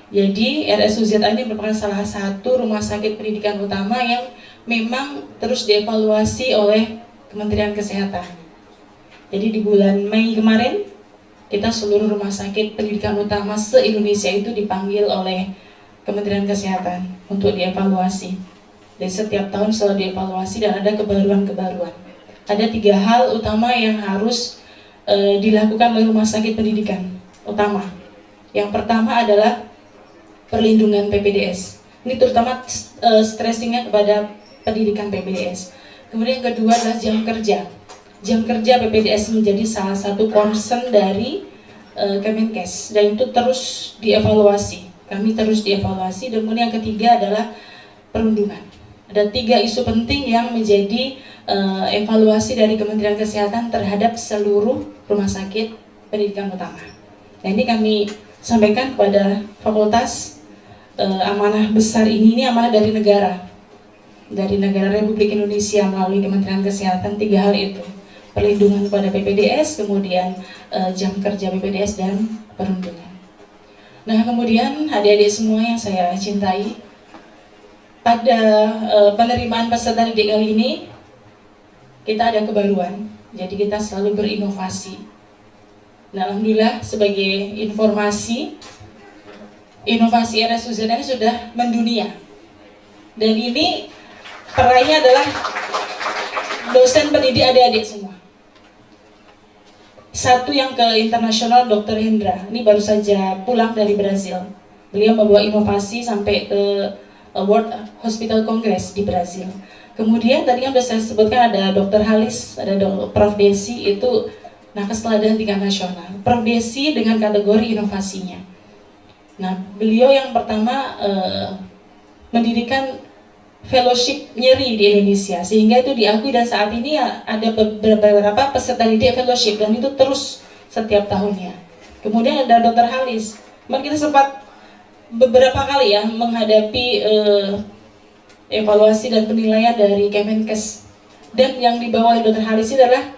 Jadi RSUZ ini merupakan salah satu rumah sakit pendidikan utama yang memang terus dievaluasi oleh Kementerian Kesehatan. Jadi di bulan Mei kemarin, kita seluruh rumah sakit pendidikan utama se-Indonesia itu dipanggil oleh Kementerian Kesehatan untuk dievaluasi. Dan setiap tahun selalu dievaluasi dan ada kebaruan-kebaruan. Ada 3 hal utama yang harus dilakukan oleh rumah sakit pendidikan utama. Yang pertama adalah perlindungan PPDS. Ini terutama stressingnya kepada pendidikan PPDS. Kemudian yang kedua adalah jam kerja. Jam kerja PPDS menjadi salah satu concern dari Kemenkes dan itu terus dievaluasi. Kami terus dievaluasi. Dan kemudian yang ketiga adalah perundungan. Ada 3 isu penting yang menjadi evaluasi dari Kementerian Kesehatan terhadap seluruh rumah sakit pendidikan utama. Nah, ini kami sampaikan kepada fakultas, amanah besar ini amanah dari negara Republik Indonesia melalui Kementerian Kesehatan. 3 hal itu, perlindungan kepada PPDS, kemudian jam kerja PPDS, dan perundungan. Nah, kemudian adik-adik semua yang saya cintai, pada penerimaan peserta didik kali ini kita ada kebaruan, jadi kita selalu berinovasi. Nah, alhamdulillah sebagai inovasi RSUZ ini sudah mendunia. Dan ini peraihnya adalah dosen pendidik adik-adik semua. Satu yang ke internasional, Dr. Hendra, ini baru saja pulang dari Brazil. Beliau membawa inovasi sampai ke World Hospital Congress di Brazil. Kemudian tadi yang sudah saya sebutkan ada Dr. Halis, ada Prof. Desi, itu nakes teladan tingkat nasional. Prof. Desi dengan kategori inovasinya. Nah, beliau yang pertama mendirikan fellowship nyeri di Indonesia, sehingga itu diakui dan saat ini ada beberapa peserta didik fellowship dan itu terus setiap tahunnya. Kemudian ada Dr. Halis. Kemarin kita sempat beberapa kali ya menghadapi evaluasi dan penilaian dari Kemenkes, dan yang di bawah Dr. Halis adalah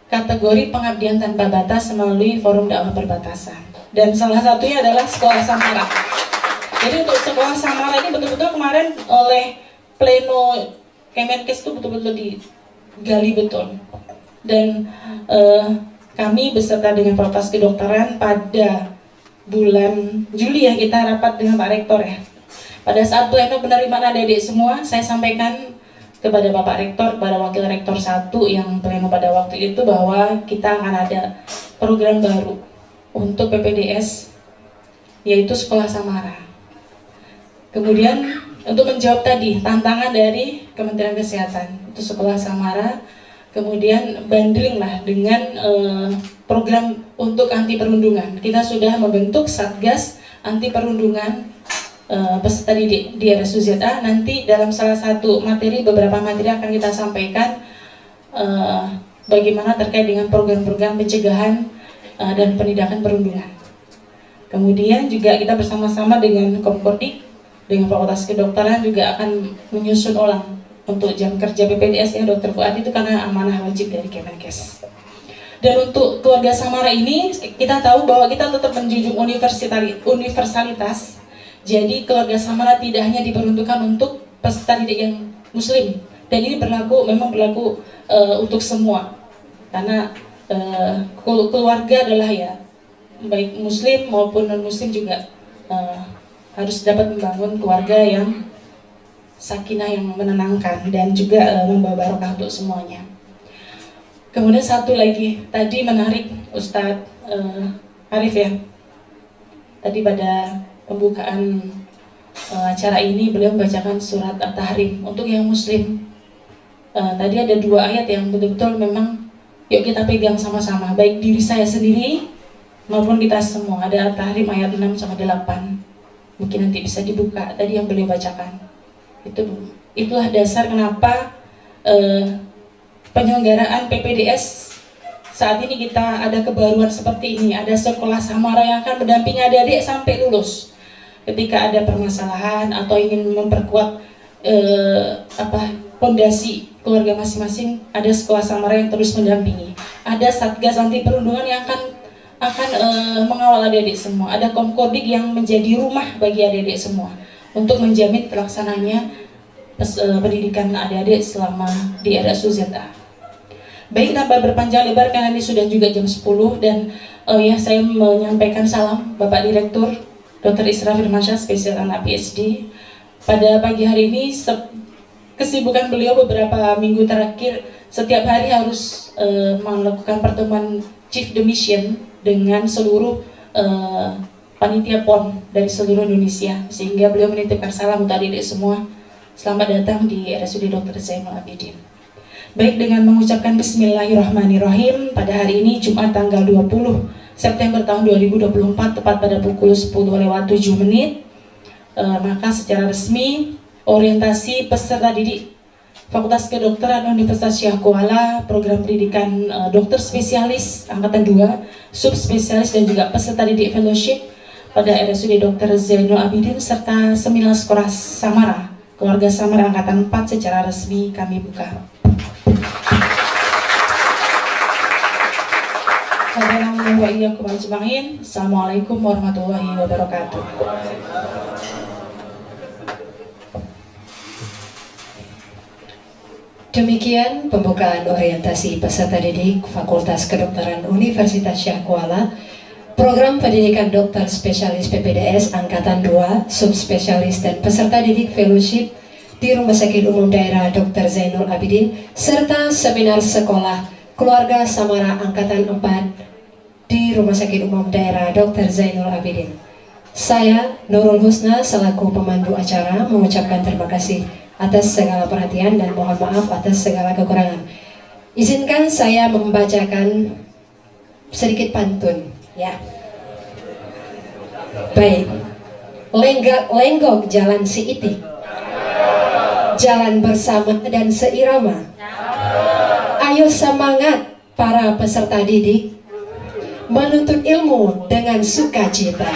kategori pengabdian tanpa batas melalui Forum Dakwah Perbatasan, dan salah satunya adalah Sekolah Samara. Jadi untuk Sekolah Samara ini betul-betul kemarin oleh pleno Kemenkes itu betul-betul digali betul, dan kami beserta dengan Fakultas Kedokteran pada bulan Juli ya kita rapat dengan Pak Rektor ya. Pada saat pleno penerimaan adik-adik semua, saya sampaikan kepada Bapak Rektor, kepada Wakil Rektor 1 yang pleno pada waktu itu bahwa kita akan ada program baru untuk PPDS, yaitu Sekolah Samara. Kemudian untuk menjawab tadi tantangan dari Kementerian Kesehatan, itu Sekolah Samara, kemudian bundling lah dengan program untuk anti perundungan. Kita sudah membentuk Satgas Anti Perundungan peserta didik di RSUZA. Nanti dalam salah satu materi, beberapa materi akan kita sampaikan bagaimana terkait dengan program-program pencegahan dan penindakan perundungan. Kemudian juga kita bersama-sama dengan Komkordik, dengan Fakultas Kedokteran juga akan menyusun ulang untuk jam kerja PPDS ya Dr. Fuad, itu karena amanah wajib dari Kemenkes. Dan untuk keluarga Samara ini kita tahu bahwa kita tetap menjunjung universalitas. Jadi keluarga Samara tidak hanya diperuntukkan untuk peserta didik yang muslim, dan ini memang berlaku untuk semua, karena keluarga adalah ya baik muslim maupun non muslim juga harus dapat membangun keluarga yang sakinah, yang menenangkan, dan juga membawa barokah untuk semuanya. Kemudian satu lagi, tadi menarik Ustadz Arif ya, tadi pada pembukaan acara ini beliau membacakan surat At-Tahrim untuk yang muslim. Tadi ada 2 ayat yang betul-betul memang yuk kita pegang sama-sama, baik diri saya sendiri maupun kita semua. Ada At-Tahrim ayat 6-8, mungkin nanti bisa dibuka tadi yang beliau bacakan. Itulah dasar kenapa penyelenggaraan PPDS saat ini kita ada kebaruan seperti ini. Ada Sekolah Samara yang akan mendampingi adik-adik sampai lulus. Ketika ada permasalahan atau ingin memperkuat fondasi keluarga masing-masing, ada Sekolah Samara yang terus mendampingi. Ada Satgas Anti Perundungan yang akan mengawal adik-adik semua. Ada Komkordik yang menjadi rumah bagi adik-adik semua untuk menjamin terlaksananya pendidikan adik-adik selama di RSUZA. Baik, tanpa berpanjang lebar karena ini sudah juga jam 10, dan saya menyampaikan salam Bapak Direktur Dr. Isra Firmansyah, spesial anak PhD. Pada pagi hari ini kesibukan beliau beberapa minggu terakhir setiap hari harus melakukan pertemuan Chief the Mission dengan seluruh panitia PON dari seluruh Indonesia, sehingga beliau menitipkan salam untuk adik-adik semua. Selamat datang di RSUD Dr. Zainul Abidin. Baik, dengan mengucapkan Bismillahirrahmanirrahim, pada hari ini Jumat tanggal 20 September tahun 2024 tepat pada pukul 10:07, maka secara resmi orientasi peserta didik Fakultas Kedokteran Universitas Syekh Kuala, program pendidikan dokter spesialis angkatan 2, subspesialis, dan juga peserta didik fellowship pada RSUD Dr. Zainul Abidin serta seminar Sekolah Samara keluarga Samara angkatan 4 secara resmi kami buka. Assalamualaikum warahmatullahi wabarakatuh. Demikian pembukaan orientasi peserta didik Fakultas Kedokteran Universitas Syekh Kuala, program pendidikan dokter spesialis PPDS Angkatan 2, subspesialis, dan peserta didik fellowship di Rumah Sakit Umum Daerah Dr. Zainul Abidin, serta seminar sekolah keluarga Samara Angkatan 4 di Rumah Sakit Umum Daerah Dr. Zainul Abidin. Saya, Nurul Husna, selaku pemandu acara, mengucapkan terima kasih atas segala perhatian dan mohon maaf atas segala kekurangan. Izinkan saya membacakan sedikit pantun, ya. Baik. Lenggok jalan si itik, jalan bersama dan seirama. Ayo semangat para peserta didik, menuntut ilmu dengan sukacita.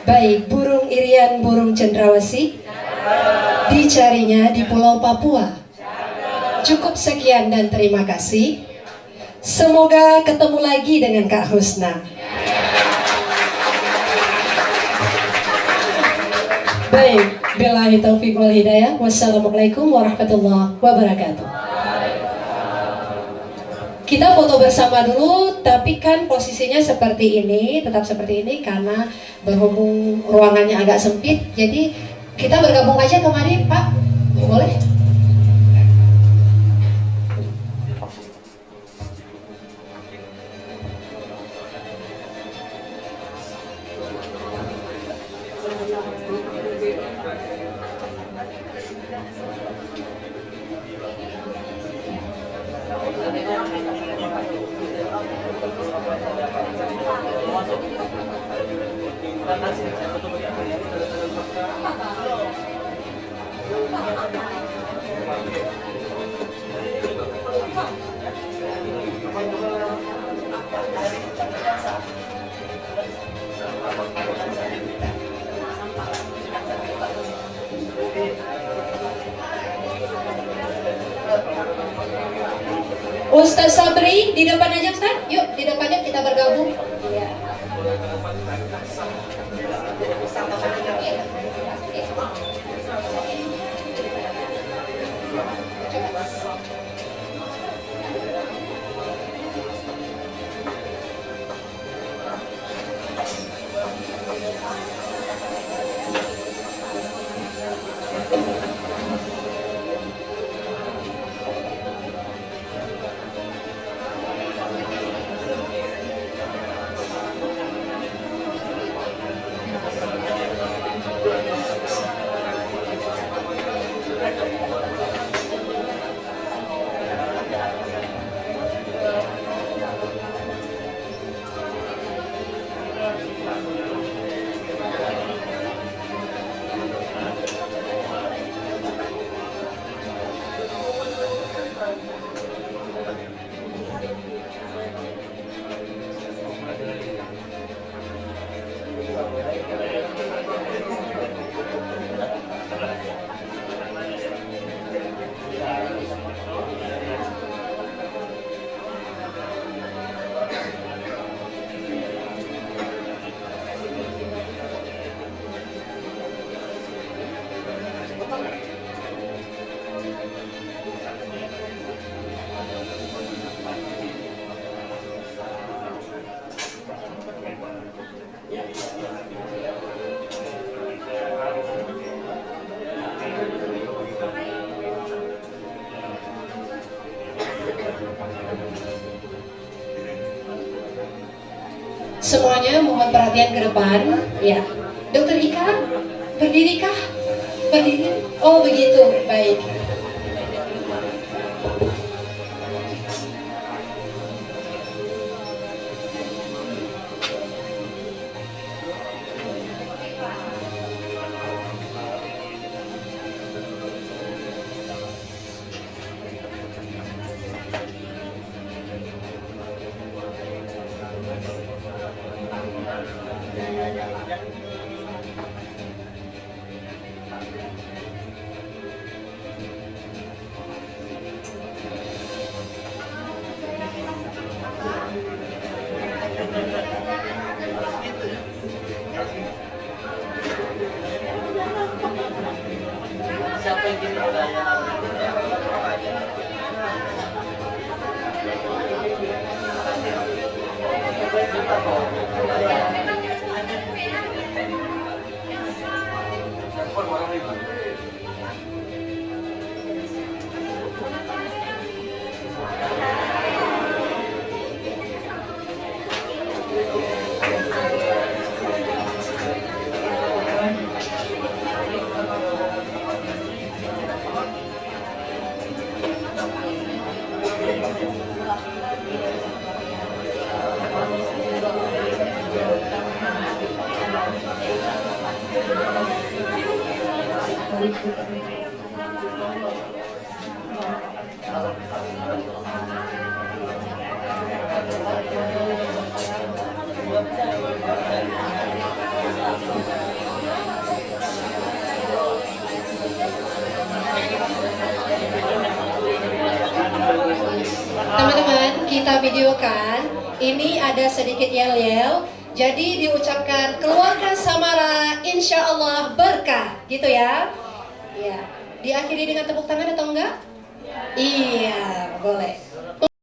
Baik, burung irian, burung cendrawasih dicarinya di Pulau Papua. Cukup sekian dan terima kasih. Semoga ketemu lagi dengan Kak Husna. Baik, billahi taufiq wal hidayah. Wassalamualaikum warahmatullahi wabarakatuh. Kita foto bersama dulu, tapi kan posisinya seperti ini, tetap seperti ini karena berhubung ruangannya agak sempit, jadi Kita bergabung aja kemari, Pak. Boleh? Ustaz Sabri di depan aja, Ustaz. Yuk, di depannya kita bergabung. Semuanya mohon perhatian ke depan. Ya, Dokter Ika, berdiri kah? Berdiri? Oh begitu, baik. Teman-teman, kita videokan. Ini ada sedikit yel-yel. Jadi diucapkan keluarga Samara, insya Allah berkah, gitu ya. Ya, diakhiri dengan tepuk tangan atau enggak? Iya.